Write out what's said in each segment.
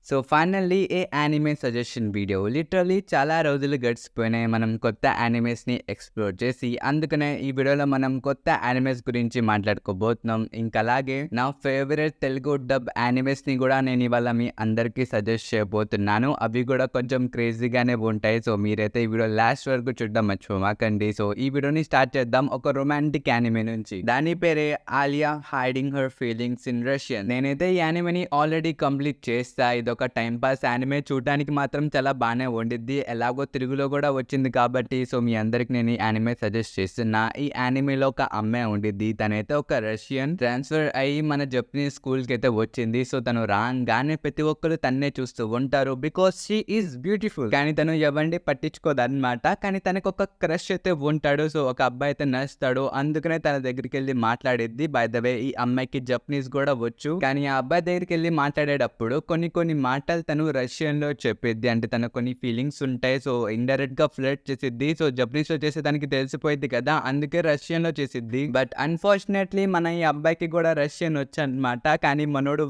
So finally ఏ anime suggestion video. Literally చాలా రోజులు గడిచిపోయినాయి. మనం కొత్త యానిమేస్‌ని ఎక్స్‌ప్లోర్ చేసి, అందుకనే ఈ వీడియోలో మనం కొత్త యానిమేస్ గురించి మాట్లాడుకోబోతున్నాం. ఇంకా అలాగే నా ఫేవరెట్ తెలుగు డబ్ యానిమేస్‌ని కూడా నేను ఇవాళ మీ అందరికీ సజెస్ట్ చేయబోతున్నాను. అవి కూడా కొంచెం క్రేజీగానే ఉంటాయి. సో మీరైతే ఈ వీడియో లాస్ట్ వరకు చూడడం మర్చిపోమాకండి. సో ఈ వీడియోని స్టార్ట్ చేద్దాం ఒక రొమాంటిక్ యానిమే నుంచి. దాని పేరే Alia hiding her feelings in Russian. నేనైతే ఈ యానిమేని ఆల్రెడీ కంప్లీట్ చేస్తా. ఇదొక టైం పాస్ యానిమే. చూడడానికి మాత్రం చాలా బాగానే ఉండిద్ది. ఎలాగో తెలుగులో కూడా వచ్చింది కాబట్టి సో మీ అందరికి నేను ఈ యానిమే సజెస్ట్ చేస్తున్నా. ఈ యానిమేలో ఒక అమ్మాయి ఉండిద్ది. తనైతే ఒక రష్యన్ ట్రాన్స్ఫర్ అయ్యి మన జపనీస్ స్కూల్కి అయితే వచ్చింది. సో తను రాగానే ప్రతి ఒక్కరు తన్నే చూస్తూ ఉంటారు. Because she is beautiful. కానీ తను ఎవరిని పట్టించుకోదు అనమాట. కానీ తనకు ఒక క్రష్ అయితే ఉంటాడు. సో ఒక అబ్బాయి అయితే నచ్చుతాడు. అందుకనే తన దగ్గరికి వెళ్ళి మాట్లాడిద్ది. బై ద వే ఈ అమ్మాయికి జపనీస్ కూడా వచ్చు. కానీ ఆ అబ్బాయి దగ్గరికి వెళ్ళి మాట్లాడేటప్పుడు కొన్ని మాటలు తను రష్యన్ లో చెప్పిద్ది. అంటే తన కొన్ని ఫీలింగ్స్ ఉంటాయి. సో ఇండైరెక్ట్ గా ఫ్లర్ట్ చేసిద్ది. సో జపనీస్ లో చేసే దానికి తెలిసిపోయింది కదా, అందుకే రష్యన్ లో చేసిద్ది. బట్ అన్ఫార్చునేట్లీ మన ఈ అబ్బాయికి కూడా రష్యన్ వచ్చు అనమాట. కానీ మనోడు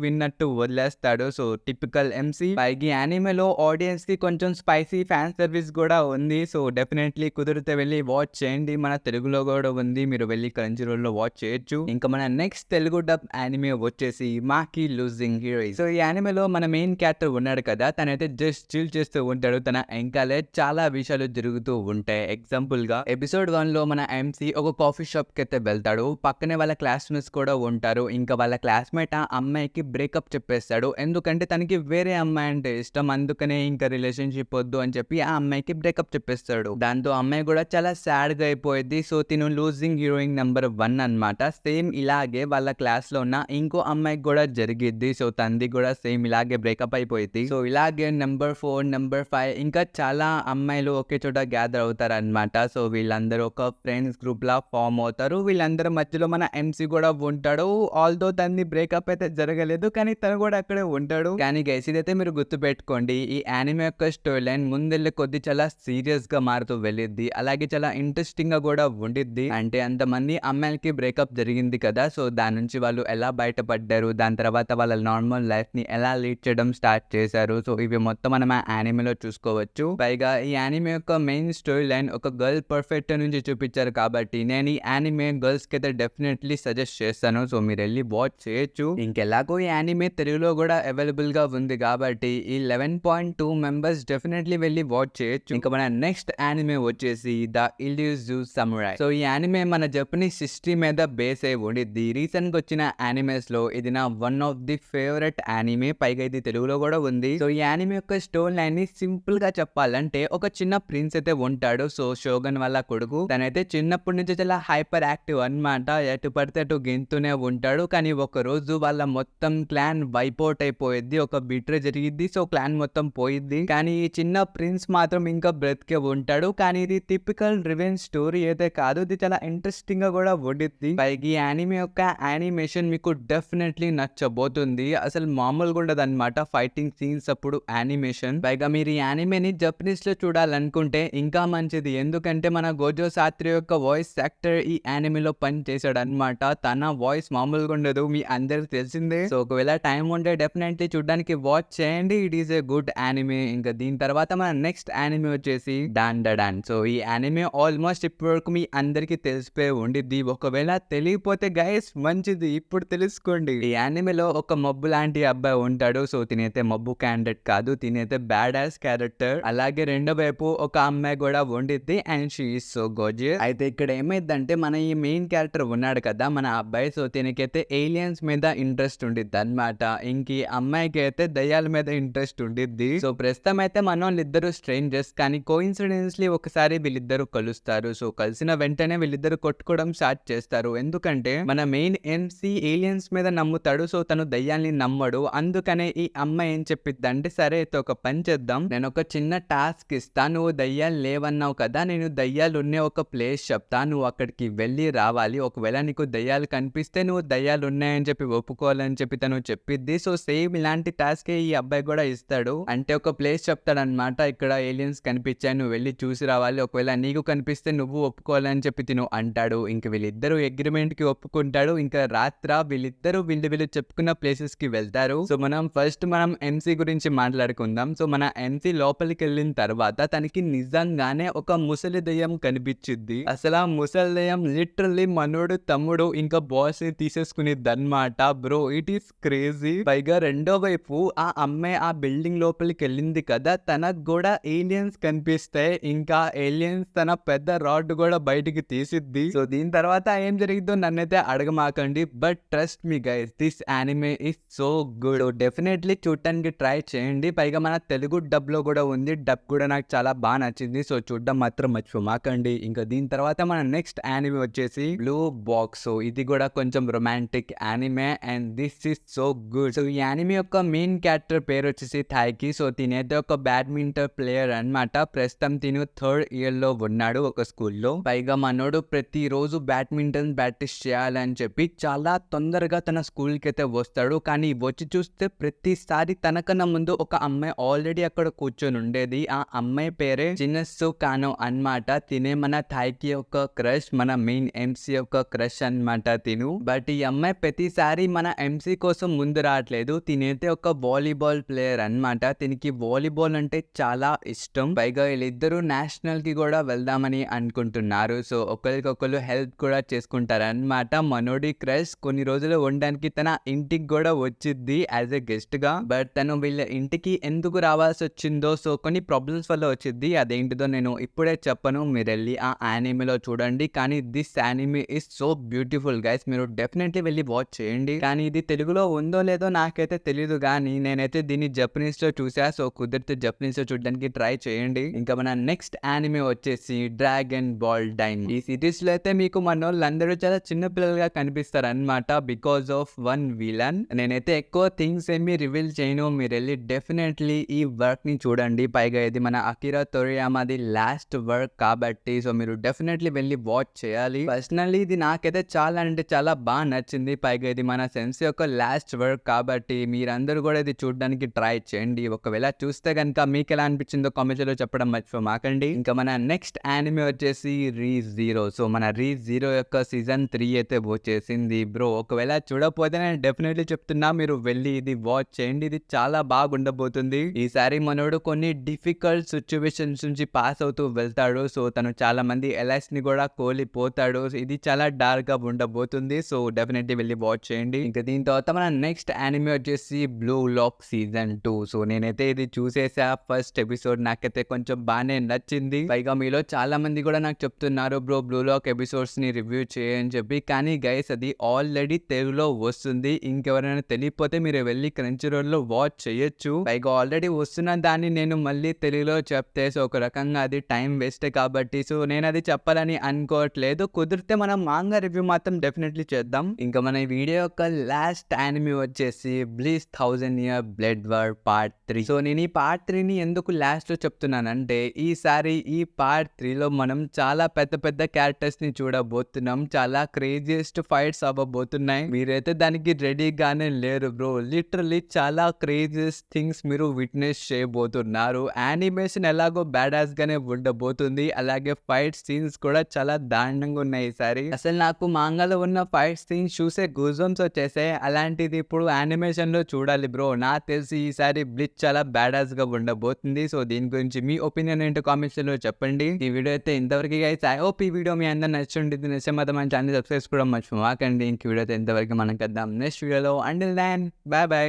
విన్నట్టు వదిలేస్తాడు. So typical MC. పైకి యానిమేలో ఆడియన్స్ కి కొంచెం స్పైసీ ఫ్యాన్ సర్వీస్ కూడా ఉంది. సో డెఫినెట్లీ కుదిరితే వెళ్ళి వాచ్ చేయండి. మన తెలుగులో కూడా ఉంది, మీరు వెళ్ళి క్రంచీ లో వాచ్ చేయొచ్చు. ఇంకా మన నెక్స్ట్ తెలుగు డబ్ యానిమే వచ్చేసి మాకి లూజింగ్ హీరోయిస్. సో ఈ యానిమేలో మన మెయిన్ క్యారెక్టర్ ఉన్నాడు కదా, తనైతే జస్ట్ చిల్ చేస్తూ ఉంటాడు. తన వెనకాలే చాలా విషయాలు జరుగుతూ ఉంటాయి. ఎగ్జాంపుల్ గా ఎపిసోడ్ 1 లో మన ఎంసీ ఒక కాఫీ షాప్ కి అయితే వెళ్తాడు. పక్కనే వాళ్ళ క్లాస్మేట్స్ కూడా ఉంటారు. ఇంకా వాళ్ళ క్లాస్మేట్ ఆ అమ్మాయికి బ్రేకప్ చెప్పేస్తాడు. ఎందుకంటే తనకి వేరే అమ్మాయి అంటే ఇష్టం. అందుకనే ఇంకా రిలేషన్షిప్ వద్దు అని చెప్పి ఆ అమ్మాయికి బ్రేకప్ చెప్పేస్తాడు. దాంతో అమ్మాయి కూడా చాలా సాడ్ గా అయిపోయింది. సో తిను లూజింగ్ హీరోయిన్ నెంబర్ 1 అన్నమాట. సేమ్ ఇలాగే వాళ్ళ క్లాస్ లో ఉన్న ఇంకో అమ్మాయికి కూడా జరిగిద్ది. సో తంది కూడా సేమ్ ఇలాగే బ్రేకప్ అయిపోయింది. సో ఇలాగే నెంబర్ 4, నెంబర్ 5 ఇంకా చాలా అమ్మాయిలు ఒకే చోట గ్యాదర్ అవుతారు అనమాట. సో వీళ్ళందరూ ఒక ఫ్రెండ్స్ గ్రూప్ లా ఫామ్ అవుతారు. వీళ్ళందరి మధ్యలో మన ఎంసీ కూడా ఉంటాడు. ఆల్దో తనది బ్రేకప్ అయితే జరగలేదు, కానీ తను కూడా అక్కడే ఉంటాడు. కానీ గైస్ ఇదైతే మీరు గుర్తు పెట్టుకోండి, ఈ యానిమే యొక్క స్టోరీ లైన్ ముందెళ్ళే కొద్ది చాలా సీరియస్ గా మారుతూ వెళ్ళిద్ది. అలాగే చాలా ఇంట్రెస్టింగ్ గా కూడా ఉండిద్ది. అంటే అంతమంది అమ్మాయిలకి బ్రేకప్ జరిగింది కదా, సో దాని నుంచి వాళ్ళు ఎలా బయటపడ్డారు, దాని తర్వాత వాళ్ళ నార్మల్ లైఫ్ ని ఎలా లీడ్ చేయడం స్టార్ట్ చేశారు. సో ఇవి మొత్తం మనం ఆ యానిమేలో చూసుకోవచ్చు. పైగా ఈ యానిమే యొక్క మెయిన్ స్టోరీ లైన్ ఒక గర్ల్ పర్ఫెక్ట్ నుంచి చూపించారు కాబట్టి నేను ఈ యానిమే గర్ల్స్ కి అయితే డెఫినెట్లీ సజెస్ట్ చేస్తాను. సో మీరు వెళ్ళి వాచ్ చేయొచ్చు. ఇంకెలాగో ఈ యానిమే తెలుగులో కూడా అవైలబుల్ గా ఉంది కాబట్టి ఈ 11.2 మెంబర్స్ డెఫినెట్లీ వెళ్ళి వాచ్ చేయొచ్చు. ఇంకా మన నెక్స్ట్ యానిమే వచ్చేసి ద ఇల్యూజివ్ సమురై. సో ఈ యానిమే మన జపనీస్ హిస్టరీ మీద బేస్ అయి ఉండిద్ది. రీసెంట్ గా వచ్చిన యానిమేస్ లో ఇది నా one of the favourite anime. పైగా ఇది తెలుగులో కూడా ఉంది. సో ఈ యానిమే యొక్క స్టోరీ లైన్ ని సింపుల్ గా చెప్పాలంటే ఒక చిన్న ప్రిన్స్ అయితే ఉంటాడు. సో షోగన్ వాళ్ళ కొడుకు. తనైతే చిన్నప్పటి నుంచి చాలా హైపర్ యాక్టివ్ అన్నమాట. ఎటు పడితే అటు గెంతునే ఉంటాడు. కానీ ఒక రోజు వాళ్ళ మొత్తం క్లాన్ వైప్ అవుట్ అయిపోయింది. ఒక బిట్రే జరిగిద్ది. సో క్లాన్ మొత్తం పోయిద్ది. కానీ ఈ చిన్న ప్రిన్స్ మాత్రం ఇంకా బ్రతికే ఉంటాడు. కానీ ఇది టిపికల్ రివెంజ్ స్టోరీ అయితే కాదు. ఇది చాలా ఇంట్రెస్టింగ్ గా కూడా ఉండిద్ది. పైకి యానిమే యొక్క యానిమేషన్ మీకు డెఫినెట్లీ నచ్చబోతుంది. అసలు మామూలుగా ఉండదు అనమాట ఫైటింగ్ సీన్స్ అప్పుడు యానిమేషన్. పైగా మీరు ఈ యానిమేని జపనీస్ లో చూడాలనుకుంటే ఇంకా మంచిది. ఎందుకంటే మన గోజో సాత్రి యొక్క వాయిస్ యాక్టర్ ఈ యానిమేలో పని చేశాడు అనమాట. తన వాయిస్ మామూలుగా ఉండదు, మీ అందరికి తెలిసిందే. సో ఒకవేళ టైం ఉంటే డెఫినెట్లీ చూడడానికి వాచ్ చేయండి. It is a good anime. ఇంకా దీని తర్వాత మన నెక్స్ట్ యానిమే వచ్చేసి డాన్ డా డాన్. సో ఈ యానిమే ఆల్మోస్ట్ ఇప్పటి వరకు మీ అందరికి తెలిసిపోయి ఉండిద్ది. ఒకవేళ తెలియపోతే గైస్ మంచిది, ఇప్పుడు తెలుసుకోండి. ఈ యానిమేలో ఒక మబ్బు లాంటి అబ్బాయి ఉంటాడు. సో తినైతే మబ్బు క్యాండిడేట్ కాదు, తినైతే బ్యాడ్ యాస్ క్యారెక్టర్. అలాగే రెండో వైపు ఒక అమ్మాయి కూడా ఉండిద్ది and she is so gorgeous. అయితే ఇక్కడ ఏమైందంటే మన ఈ మెయిన్ క్యారెక్టర్ ఉన్నాడు కదా మన అబ్బాయి. సో తినకైతే ఏలియన్స్ మీద ఇంట్రెస్ట్ ఉండిద్ది అనమాట. ఇంకి అమ్మాయికి అయితే దయ్యాల మీద ఇంట్రెస్ట్ ఉండిద్ది. సో ప్రస్తుతం అయితే మన వాళ్ళిద్దరు స్ట్రేంజర్స్, కానీ కోఇన్సిడెన్స్లీ ఒకసారి వీళ్ళిద్దరు కలుస్తారు. సో కలిసిన వెంటనే వీళ్ళిద్దరు కొట్టుకోవడం స్టార్ట్ చేస్తారు. ఎందుకంటే మన మెయిన్ ఎంసీ ఏలియన్స్ మీద నమ్ముతాడు. సో తను దయ్యాల్ని నమ్మడు. అందుకనే ఈ అమ్మాయి ఏం చెప్పిద్ది అంటే, సరే అయితే ఒక పని చేద్దాం, నేను ఒక చిన్న టాస్క్ ఇస్తా. నువ్వు దయ్యాలు లేవన్నావు కదా, నేను దయ్యాలు ఉండే ఒక ప్లేస్ చెప్తా, నువ్వు అక్కడికి వెళ్ళి రావాలి. ఒకవేళ నీకు దయ్యాలు కనిపిస్తే నువ్వు దయ్యాలు ఉన్నాయని చెప్పి ఒప్పుకోవాలని చెప్పి తను చెప్పిద్ది. సో సేమ్ ఇలాంటి టాస్క్ ఈ అబ్బాయి కూడా ఇస్తాడు. అంటే ఒక ప్లేస్ చెప్తాడనమాట, ఇక్కడ ఏలియన్స్ కనిపించాయి, నువ్వు వెళ్ళి చూసి రావాలి. ఒకవేళ నీకు కనిపిస్తే నువ్వు ఒప్పుకోవాలని చెప్పి తిను అంటాడు. ఇంక వీళ్ళిద్దరు అగ్రిమెంట్ కి ఒప్పుకుంటాడు. ఇంకా రాత్ర వీళ్ళిద్దరు వీళ్ళు చెప్పుకున్న ప్లేసెస్ కి వెళ్తారు. సో మనం ఫస్ట్ ఫస్ట్ మనం ఎంసీ గురించి మాట్లాడుకుందాం. సో మన ఎంసీ లోపలికెళ్ళిన తర్వాత తనకి నిజంగానే ఒక ముసలి దెయ్యం కనిపించిద్ది. అసలు ఆ ముసలి దెయ్యం లిటరల్లీ మనోడు తమ్ముడు ఇంకా బాస్ ని తీసేసుకునిద్దన్నమాట. Bro it is crazy. పైగా రెండో వైపు ఆ అమ్మాయి ఆ బిల్డింగ్ లోపలికి వెళ్ళింది కదా, తనకు కూడా ఏలియన్స్ కనిపిస్తాయి. ఇంకా ఏలియన్స్ తన పెద్ద రాడ్ కూడా బయటికి తీసిద్ది. సో దీని తర్వాత ఏం జరిగిందో నన్నైతే అడగమాకండి, but trust me guys, this anime is so good. Definitely చూడటానికి ట్రై చేయండి. పైగా మన తెలుగు డబ్ లో కూడా ఉంది. డబ్ కూడా నాకు చాలా బాగా నచ్చింది. సో చూడడం మాత్రం మర్చిపోమాకండి. ఇంకా దీని తర్వాత మన నెక్స్ట్ యానిమే వచ్చేసి బ్లూ బాక్స్. సో ఇది కూడా కొంచెం romantic anime and this is so good. So ఈ యానిమే యొక్క మెయిన్ క్యారెక్టర్ పేరు వచ్చేసి థాయ్కి. సో తినైతే ఒక బ్యాడ్మింటన్ ప్లేయర్ అన్నమాట. ప్రస్తుతం తిను 3rd ఇయర్ లో ఉన్నాడు ఒక స్కూల్లో. పైగా మనోడు ప్రతిరోజు బ్యాడ్మింటన్ ప్రాక్టీస్ చేయాలని చెప్పి చాలా తొందరగా తన స్కూల్ కి అయితే వస్తాడు. కానీ వచ్చి చూస్తే ప్రతిసారి తనకన్నా ముందు ఒక అమ్మాయి ఆల్రెడీ అక్కడ కూర్చొని ఉండేది. ఆ అమ్మాయి పేరే చినస్సు కానో అన్నమాట. తినే మన థాయ్కి యొక్క క్రష్, మన మెయిన్ ఎంసీ యొక్క క్రష్ అన్నమాట తిను. బట్ ఈ అమ్మాయి ప్రతిసారి మన ఎంసీ కోసం ముందు రావట్లేదు. తినైతే ఒక వాలీబాల్ ప్లేయర్ అన్నమాట. తినికి వాలీబాల్ అంటే చాలా ఇష్టం. పైగా వీళ్ళిద్దరూ నేషనల్ కి కూడా వెళ్దామని అనుకుంటున్నారు. సో ఒకరికొకరు హెల్ప్ కూడా చేసుకుంటారు అన్నమాట. మనోడి క్రష్ కొన్ని రోజులు ఉండడానికి తన ఇంటికి కూడా వచ్చింది యాజ్ ఎ గెస్ట్ గా. బట్ తను వీళ్ళ ఇంటికి ఎందుకు రావాల్సి వచ్చిందో, సో కొన్ని ప్రాబ్లమ్స్ వల్ల వచ్చింది. అదేంటిదో నేను ఇప్పుడే చెప్పను, మీరు వెళ్ళి ఆ యానిమేలో చూడండి. కానీ this anime is so beautiful guys, మీరు డెఫినెట్లీ వెళ్ళి వాచ్ చేయండి. కానీ ఇది తెలుగులో ఉందో లేదో నాకైతే తెలియదు, కానీ నేనైతే దీన్ని జపనీస్ లో చూసా. సో కుదిరితే జపనీస్ లో చూడడానికి ట్రై చేయండి. ఇంకా మన నెక్స్ట్ యానిమే వచ్చేసి డ్రాగన్ బాల్ డైన్. ఈ సిరీస్ లో అయితే మీకు మన వాళ్ళందరూ చాలా చిన్న పిల్లలుగా కనిపిస్తారు అన్నమాట, బికాస్ ఆఫ్ వన్ విలన్. నేనైతే ఎక్కువ థింగ్స్ ఏమి రివీల్ చేయను, మీరు వెళ్ళి డెఫినెట్లీ ఈ వర్క్ ని చూడండి. పైగా ఇది మన అకిరా తోరియామాది లాస్ట్ వర్క్ కాబట్టి సో మీరు డెఫినెట్లీ వెళ్ళి వాచ్ చేయాలి. పర్సనల్లీ ఇది నాకైతే చాలా అంటే చాలా బాగా నచ్చింది. పైగా ఇది మన సెన్స్ యొక్క లాస్ట్ వర్క్ కాబట్టి మీరందరూ కూడా ఇది చూడడానికి ట్రై చేయండి. ఒకవేళ చూస్తే కనుక మీకు ఎలా అనిపించిందో కామెంట్ లో చెప్పడం మర్చిపోమాకండి. ఇంకా మన నెక్స్ట్ యానిమే వచ్చేసి Re:Zero. సో మన Re:Zero యొక్క సీజన్ 3 అయితే వచ్చేసింది బ్రో. ఒకవేళ చూడకపోతే నేను డెఫినెట్లీ చెప్తున్నా, మీరు వెళ్ళి ఇది వాచ్ చేయండి. ఇది చాలా బాగా ఉండబోతుంది. ఈసారి మనోడు కొన్ని డిఫికల్ట్ సిచ్యువేషన్స్ నుంచి పాస్ అవుతూ వెళ్తాడు. సో తను చాలా మంది ఎలైస్ ని కూడా కోల్పోతాడు. ఇది చాలా డార్క్ గా ఉండబోతుంది. సో డెఫినెట్లీ వెళ్ళి వాచ్ చేయండి. ఇంకా దీని తర్వాత మన నెక్స్ట్ యానిమే వచ్చేసి బ్లూ లాక్ సీజన్ 2. సో నేనైతే ఇది చూసేసా ఫస్ట్ ఎపిసోడ్, నాకైతే కొంచెం బాగానే నచ్చింది. పైగా మీలో చాలా మంది కూడా నాకు చెప్తున్నారు బ్రో బ్లూ లాక్ ఎపిసోడ్స్ ని రివ్యూ చేయని చెప్పి. కానీ గైస్ అది ఆల్రెడీ తెలుగులో వస్తుంది. ఇంకెవరైనా తెలియకపోతే మీరు వెళ్ళి క్రంచీ రోల్ లో వాచ్ చేయొచ్చు. పైగా ఆల్రెడీ వస్తున్న దాన్ని నేను మళ్ళీ తెలుగులో చెప్తే సో ఒక రకంగా అది టైం వేస్ట్ కాబట్టి సో నేను అది చెప్పాలని అనుకోవట్లేదు. కుదిరితే మనం మాంగా రివ్యూ మాత్రం డెఫినెట్లీ చేద్దాం. ఇంకా మన ఈ వీడియో యొక్క లాస్ట్ యానిమే వచ్చేసి bleach 1000 Year Blood War Part 3. So నేను ఈ పార్ట్ 3ని ఎందుకు లాస్ట్ లో చెప్తున్నానంటే ఈసారి ఈ పార్ట్ 3లో మనం చాలా పెద్ద పెద్ద క్యారెక్టర్స్ ని చూడబోతున్నాం. చాలా క్రేజియస్ట్ ఫైట్స్ అవ్వబోతున్నాయి. మీరైతే దానికి రెడీగానే లేరు బ్రో. లిటరల్లీ చాలా క్రేజియస్ట్ థింగ్స్ మీరు విట్నెస్ చేయబోతున్నారు. యానిమేషన్ ఎలాగో బ్యాడాస్ గానే ఉండబోతుంది, అలాగే ఫైట్ సీన్స్ కూడా చాలా దారుణంగా ఉన్నాయి ఈసారి. అసలు నాకు మాంగాలో ఉన్న ఫైట్ సీన్స్ చూసే గూజంస్ వచ్చేసాయి. అలాంటిది ఇప్పుడు యానిమేషన్ లో చూడాలి బ్రో. నాకు తెలిసి ఈసారి బ్లిచ్ చాలా బ్యాడాస్ గా ఉండబోతుంది. సో దీని గురించి మీ ఒపీనియన్ ఏంటో కామెంట్స్ లో చెప్పండి. ఈ వీడియో అయితే ఇంతవరకు గైస్. ఐ హోప్ ఈ వీడియో మీ అందరూ నచ్చుంటుంది. నచ్చే మాత్రం మన ఛానల్ సబ్స్క్రైబ్ కూడా మర్చిపోమాకండి. ఇంక వీడియో అయితే ఇంతవరకు మనం కద్దాం నెక్స్ట్ వీడియోలో. Until then bye by.